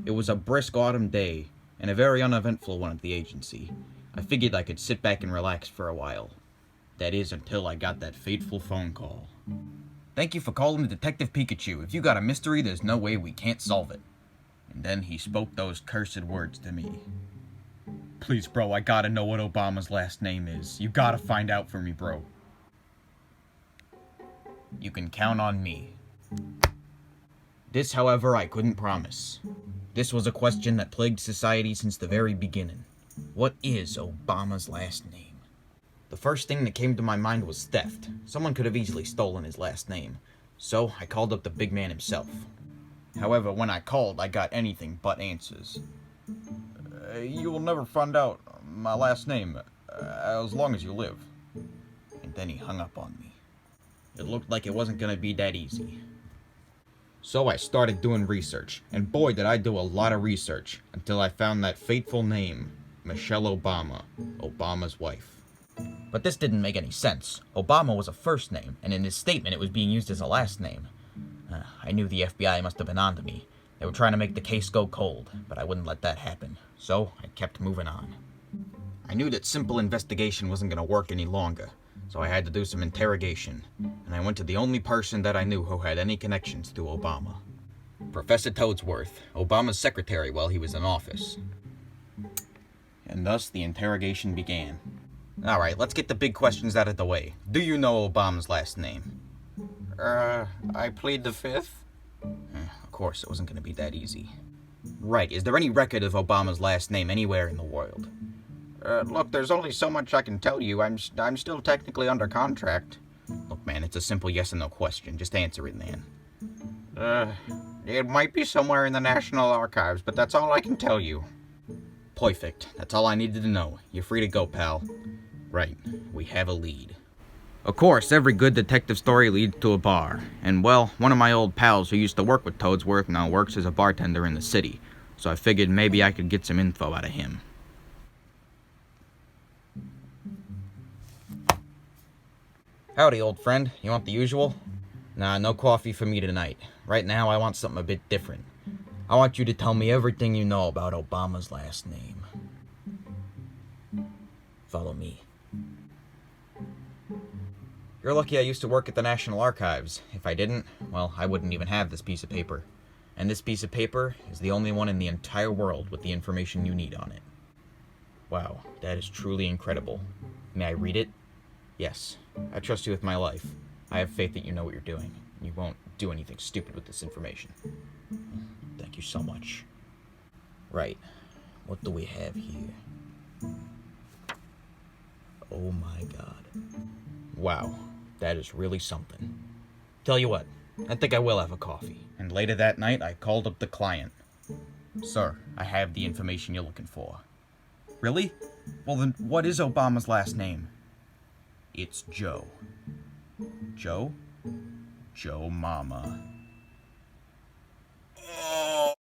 It was a brisk autumn day, and a very uneventful one at the agency. I figured I could sit back and relax for a while. That is, until I got that fateful phone call. "Thank you for calling Detective Pikachu. If you got a mystery, there's no way we can't solve it." And then he spoke those cursed words to me. "Please, bro, I gotta know what Obama's last name is. You gotta find out for me, bro." You can count on me. This, however, I couldn't promise. This was a question that plagued society since the very beginning. What is Obama's last name? The first thing that came to my mind was theft. Someone could have easily stolen his last name. So I called up the big man himself. However, when I called, I got anything but answers. "You will never find out my last name, as long as you live." And then he hung up on me. It looked like it wasn't gonna be that easy. So I started doing research, and boy did I do a lot of research, until I found that fateful name, Michelle Obama, Obama's wife. But this didn't make any sense. Obama was a first name, and in his statement it was being used as a last name. I knew the FBI must have been onto me. They were trying to make the case go cold, but I wouldn't let that happen, so I kept moving on. I knew that simple investigation wasn't going to work any longer, so I had to do some interrogation, and I went to the only person that I knew who had any connections to Obama. Professor Toadsworth, Obama's secretary while he was in office. And thus the interrogation began. Alright, let's get the big questions out of the way. Do you know Obama's last name? I plead the fifth. Of course, it wasn't going to be that easy. Right, is there any record of Obama's last name anywhere in the world? Look, there's only so much I can tell you. I'm still technically under contract. Look, man, it's a simple yes or no question. Just answer it, man. It might be somewhere in the National Archives, but that's all I can tell you. Perfect. That's all I needed to know. You're free to go, pal. Right, we have a lead. Of course, every good detective story leads to a bar. And, well, one of my old pals who used to work with Toadsworth now works as a bartender in the city. So I figured maybe I could get some info out of him. Howdy, old friend. You want the usual? Nah, no coffee for me tonight. Right now, I want something a bit different. I want you to tell me everything you know about Obama's last name. Follow me. You're lucky I used to work at the National Archives. If I didn't, well, I wouldn't even have this piece of paper. And this piece of paper is the only one in the entire world with the information you need on it. Wow, that is truly incredible. May I read it? Yes, I trust you with my life. I have faith that you know what you're doing. You won't do anything stupid with this information. Thank you so much. Right, what do we have here? Oh my god. Wow, that is really something. Tell you what, I think I will have a coffee. And later that night, I called up the client. "Sir, I have the information you're looking for." "Really? Well then, what is Obama's last name?" "It's Joe." "Joe?" "Joe Mama."